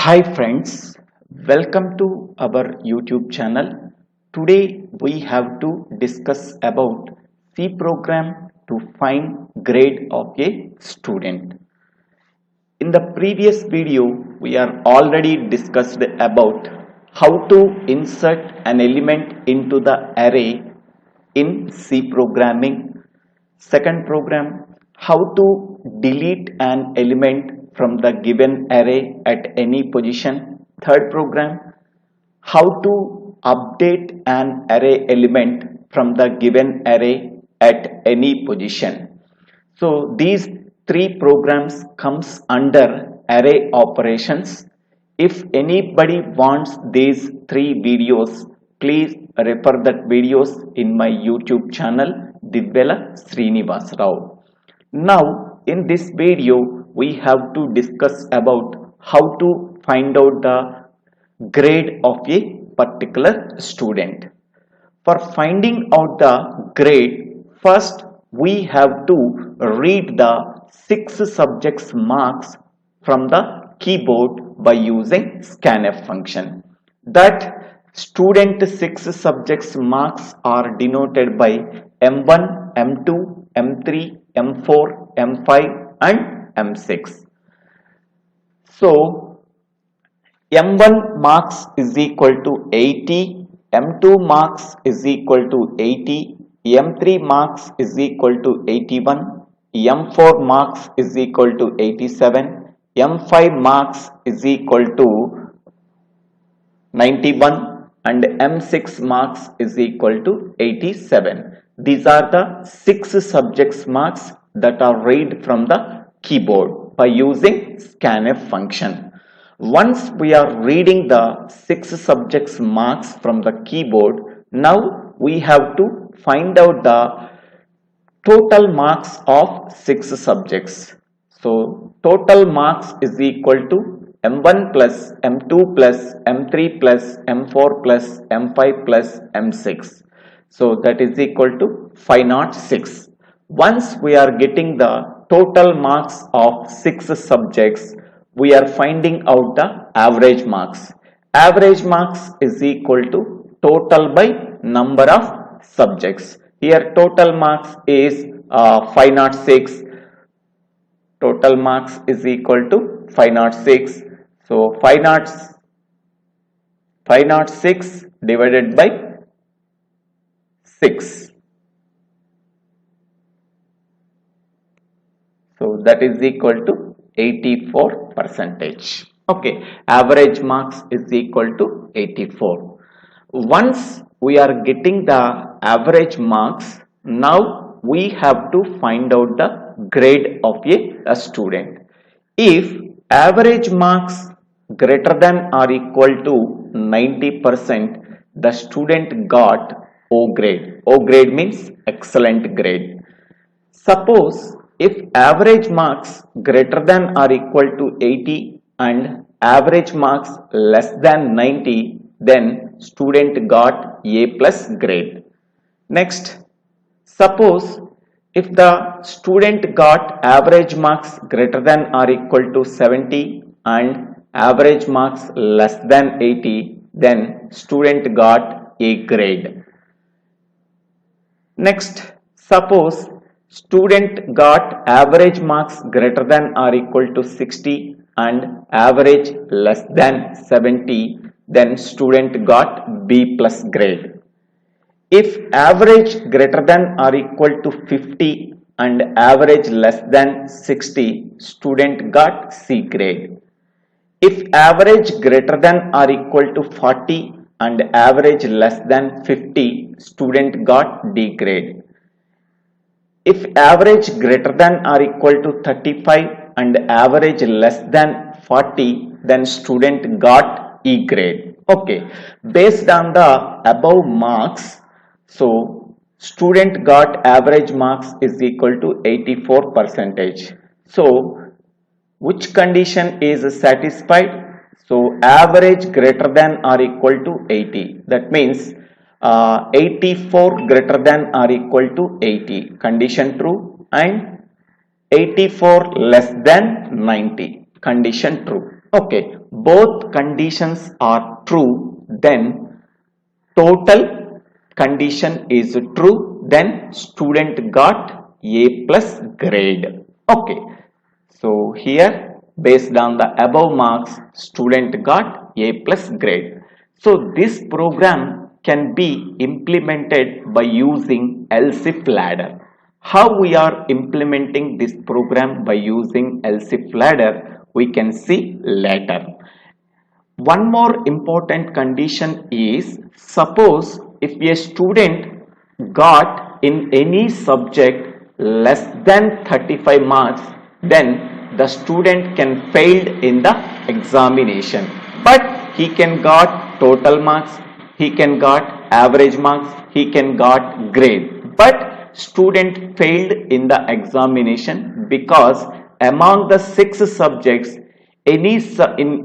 Hi friends, welcome to our YouTube channel. Today we have to discuss about C program to find grade of a student. In the previous video, we are already discussed about how to insert an element into the array in C programming. Second program, how to delete an element from the given array at any position. Third program, how to update an array element from the given array at any position. So these three programs comes under array operations. If anybody wants these three videos, please refer that videos in my YouTube channel Divyala Srinivas Rao. Now in this video we have to discuss about how to find out the grade of a particular student. For finding out the grade, first we have to read the 6 subjects marks from the keyboard by using scanf function. That student 6 subjects marks are denoted by M1, M2, M3, M4, M5 and M6. So M1 marks is equal to 80, M2 marks is equal to 80, M3 marks is equal to 81, M4 marks is equal to 87, M5 marks is equal to 91 and M6 marks is equal to 87. These are the 6 subjects marks that are read from the keyboard by using scanf function. Once we are reading the 6 subjects marks from the keyboard, now we have to find out the total marks of 6 subjects. So total marks is equal to M1 plus M2 plus M3 plus M4 plus M5 plus M6. So that is equal to 506. Once we are getting the total marks of 6 subjects, we are finding out the average marks. Average marks is equal to total by number of subjects. Here total marks is 506. Total marks is equal to 506. So 506 divided by 6. So that is equal to 84 percentage. Okay, average marks is equal to 84. Once we are getting the average marks, now we have to find out the grade of a student. If average marks greater than or equal to 90%, the student got O grade. O grade means excellent grade. Suppose if average marks greater than or equal to 80 and average marks less than 90, then student got A plus grade. Next, suppose if the student got average marks greater than or equal to 70 and average marks less than 80, then student got A grade. Next, suppose student got average marks greater than or equal to 60 and average less than 70, then student got B plus grade. If average greater than or equal to 50 and average less than 60, student got C grade. If average greater than or equal to 40 and average less than 50, student got D grade. If average greater than or equal to 35 and average less than 40, then student got E grade. Okay, based on the above marks, so student got average marks is equal to 84 percentage. So which condition is satisfied? So average greater than or equal to 80. That means 84 greater than or equal to 80. Condition true. And 84 less than 90. Condition true. Okay. both conditions are true, then total condition is true, then student got A plus grade. Okay, so here based on the above marks, student got A plus grade. So this program can be implemented by using LSIF ladder. How we are implementing this program by using LSIF ladder, we can see later. One more important condition is, suppose if a student got in any subject less than 35 marks, then the student can fail in the examination, but he can got total marks, he can got average marks, he can got grade, but student failed in the examination because among the 6 subjects, in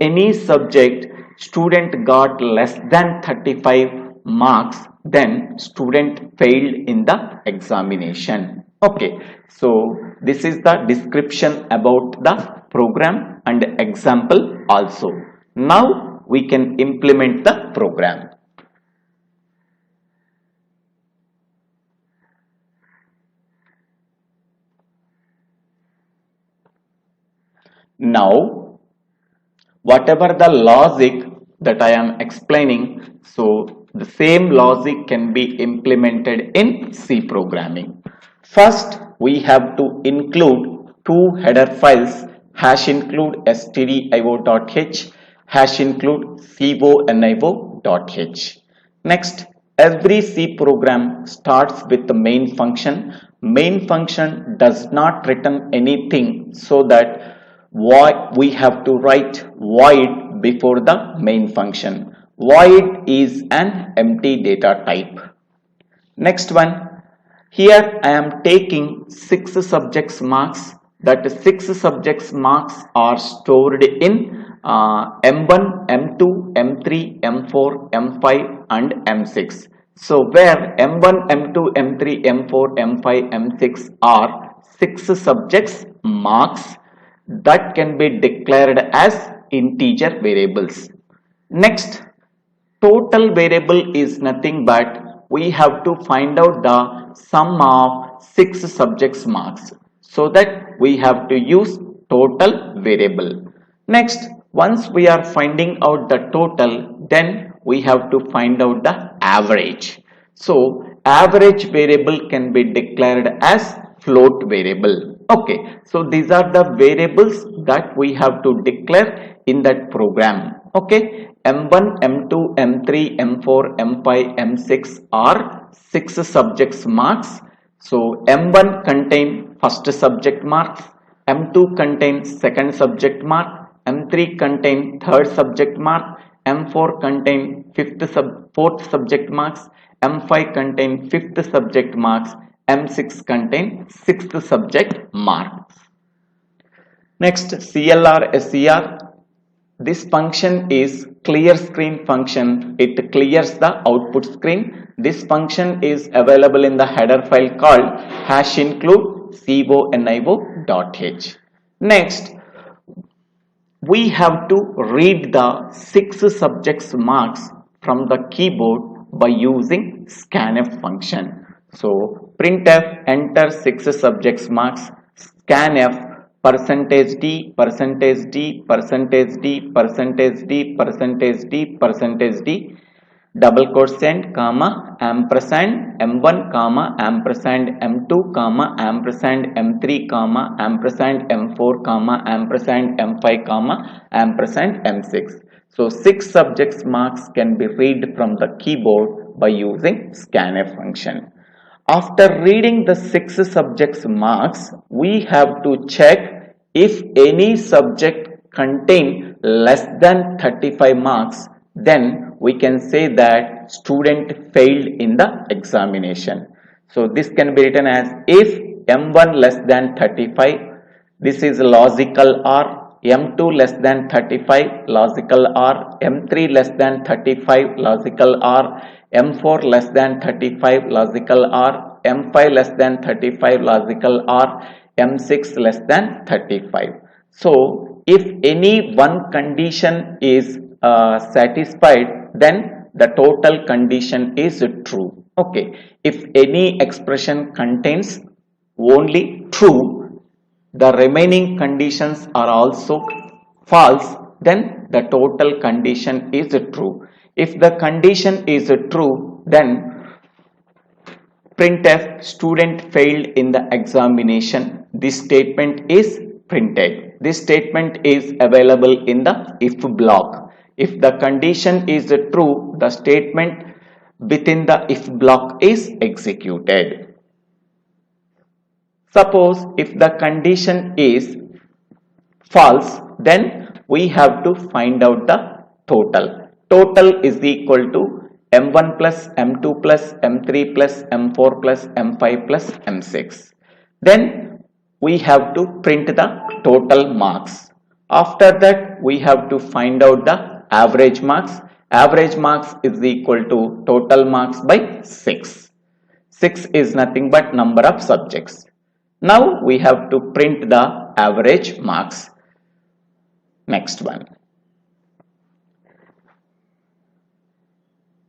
any subject student got less than 35 marks, then student failed in the examination. Okay, so this is the description about the program and example also. Now we can implement the program. Now whatever the logic that I am explaining, so the same logic can be implemented in C programming. First, we have to include two header files, hash include stdio.h, hash include conio.h. Next, every C program starts with the main function. Main function does not return anything, so that we have to write void before the main function. Void is an empty data type. Next one, here I am taking 6 subjects marks. That 6 subjects marks are stored in M1, M2, M3, M4, M5 and M6. So where M1, M2, M3, M4, M5, M6 are 6 subjects marks that can be declared as integer variables. Next, total variable is nothing but we have to find out the sum of 6 subjects marks, so that we have to use total variable. Next, once we are finding out the total, then we have to find out the average. So average variable can be declared as float variable. Okay, so these are the variables that we have to declare in that program. Okay, M1, M2, M3, M4, M5, M6 are 6 subjects marks. So M1 contain first subject marks, M2 contains second subject mark, M3 contain third subject mark, M4 contain fourth subject marks, M5 contain fifth subject marks, M6 contain sixth subject marks. Next, CLR SCR. This function is clear screen function. It clears the output screen. This function is available in the header file called hash include conio.h. Next, we have to read the 6 subjects marks from the keyboard by using scanf function. So printf enter 6 subjects marks, scanf %d, %d, %d, %d, %d, double quotient, comma, ampersand, M1, comma, ampersand, M2, comma, ampersand, M3, comma, ampersand, M4, comma, ampersand, M5, comma, ampersand, M6. So 6 subjects marks can be read from the keyboard by using scanf function. After reading the 6 subjects marks, we have to check if any subject contain less than 35 marks, then we can say that student failed in the examination. So this can be written as if M1 less than 35, this is logical or, M2 less than 35, logical or, M3 less than 35, logical or, M4 less than 35, logical or, M5 less than 35, logical or, M6 less than 35. So if any one condition is satisfied, then the total condition is true. Okay, if any expression contains only true, the remaining conditions are also false, then the total condition is true. If the condition is true, then printf student failed in the examination. This statement is printed. This statement is available in the if block. If the condition is true, the statement within the if block is executed. Suppose if the condition is false, then we have to find out the total. Total is equal to m1 plus m2 plus m3 plus m4 plus m5 plus m6. Then we have to print the total marks. After that, we have to find out the average marks. Average marks is equal to total marks by 6. 6 is nothing but number of subjects. Now we have to print the average marks. Next one.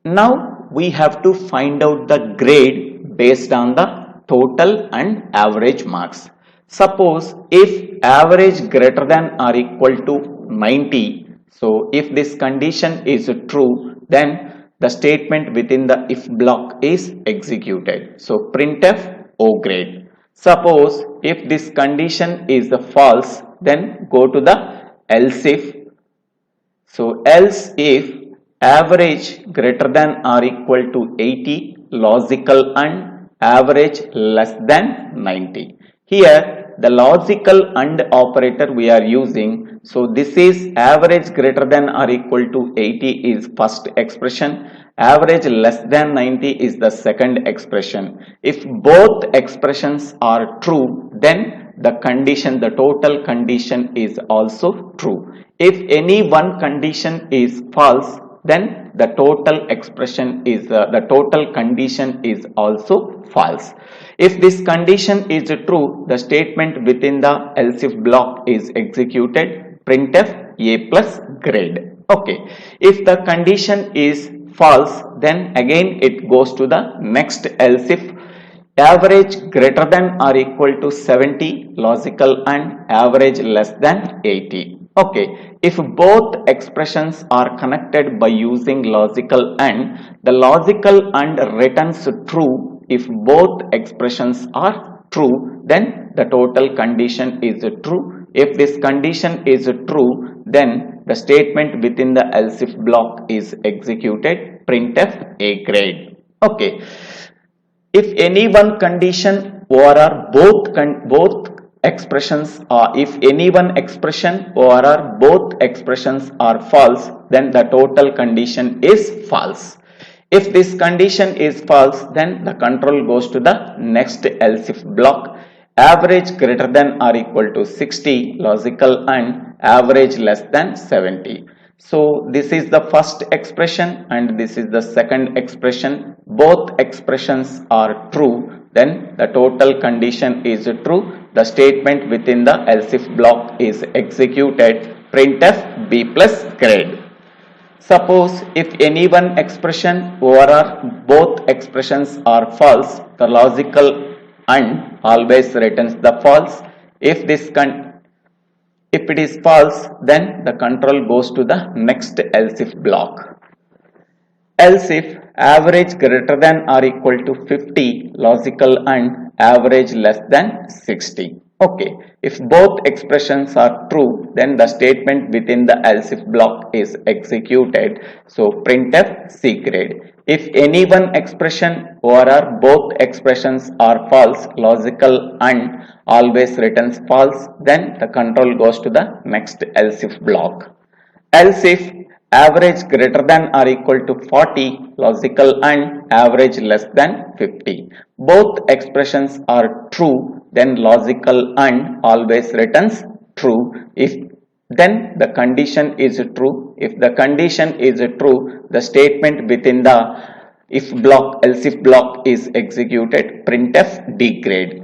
Now we have to find out the grade based on the total and average marks. Suppose if average greater than or equal to 90, so if this condition is true, then the statement within the if block is executed. So printf O grade. Suppose if this condition is false, then go to the else if. So else if average greater than or equal to 80, logical and average less than 90. Here the logical and operator we are using. So this is average greater than or equal to 80 is first expression. Average less than 90 is the second expression. If both expressions are true, then the condition, the total condition is also true. If any one condition is false, then the total expression is the total condition is also false. If this condition is true, the statement within the else if block is executed. Printf A plus grade. Okay. If the condition is false, then again it goes to the next else if. Average greater than or equal to 70, logical and average less than 80. Okay, if both expressions are connected by using logical and, the logical and returns true. If both expressions are true, then the total condition is true. If this condition is true, then the statement within the else if block is executed. Printf A grade. Okay. If any one condition or both expressions are, if any one expression or both expressions are false, then the total condition is false. If this condition is false, then the control goes to the next else if block. Average greater than or equal to 60, logical and average less than 70. So this is the first expression and this is the second expression. Both expressions are true, then the total condition is true. The statement within the else if block is executed. Printf B plus grade. Suppose if any one expression or both expressions are false, the logical and always returns the false. If it is false, then the control goes to the next else if block. Else if average greater than or equal to 50, logical and average less than 60. Okay, if both expressions are true, then the statement within the else if block is executed. So printf C grade. If any one expression or both expressions are false, logical and always returns false, then the control goes to the next else if block. Else if average greater than or equal to 40, logical and average less than 50. Both expressions are true, then logical and always returns true. If then the condition is true. If the condition is true, the statement within the if block, else if block is executed. Printf D grade.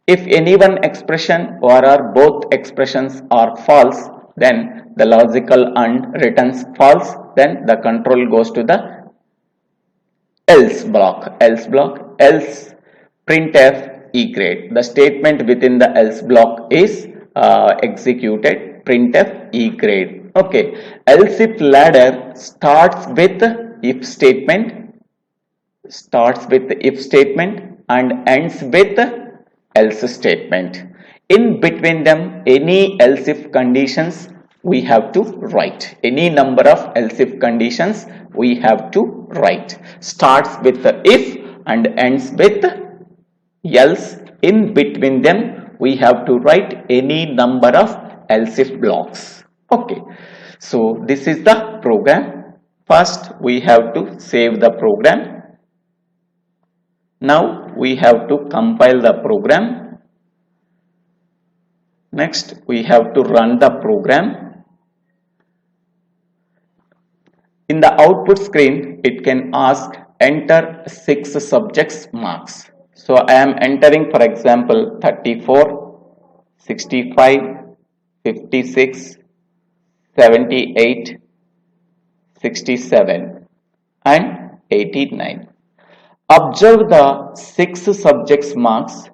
If any one expression or both expressions are false, then the logical AND returns false, then the control goes to the else block, else printf E grade. The statement within the else block is executed, printf E grade. Okay, else if ladder starts with if statement, and ends with else statement. In between them, any else if conditions we have to write. Any number of else if conditions we have to write. Starts with the if and ends with else. In between them, we have to write any number of else if blocks. Okay, so this is the program. First, we have to save the program. Now we have to compile the program. Next, we have to run the program. In the output screen, it can ask enter 6 subjects marks. So I am entering, for example, 34, 65, 56, 78, 67 and 89. Observe the 6 subjects marks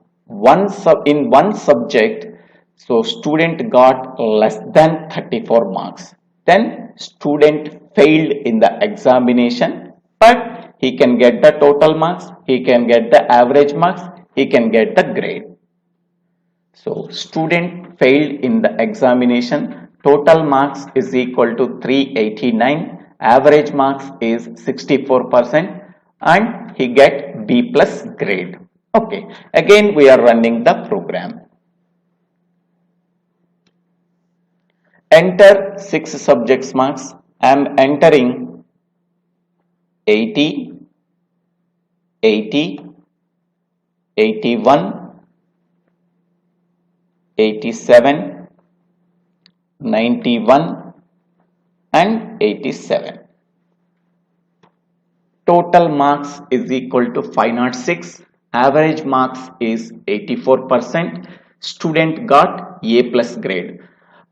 in one subject. So student got less than 34 marks. Then student failed in the examination, but he can get the total marks, he can get the average marks, he can get the grade. So student failed in the examination, total marks is equal to 389, average marks is 64%, and he get B plus grade. Okay, again we are running the program. Enter 6 subjects marks. I am entering 80, 80, 81, 87, 91 and 87. Total marks is equal to 506. Average marks is 84%. Student got A plus grade.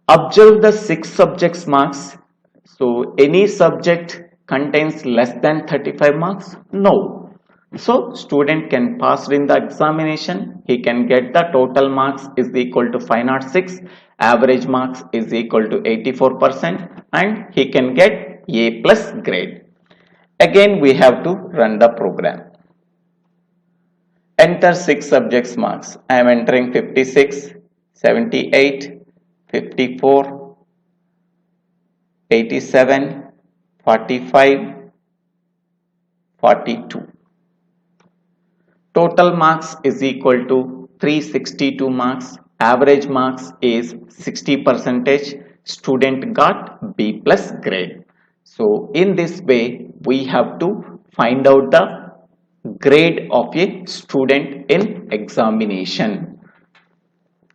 Observe the 6 subjects marks. So any subject contains less than 35 marks? No. So student can pass in the examination. He can get the total marks is equal to 506. Average marks is equal to 84% and he can get A plus grade. Again we have to run the program. Enter 6 subjects marks. I am entering 56, 78, 54, 87, 45, 42. Total marks is equal to 362 marks. Average marks is 60%. Student got B plus grade. So in this way we have to find out the grade of a student in examination.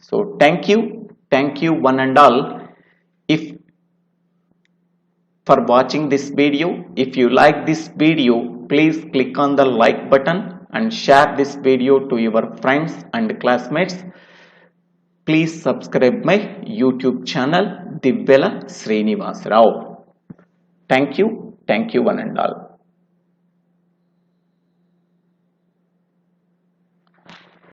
So thank you one and all for watching this video. If you like this video, please click on the like button and share this video to your friends and classmates. Please subscribe my YouTube channel Divvela Srinivas Rao. Thank you one and all.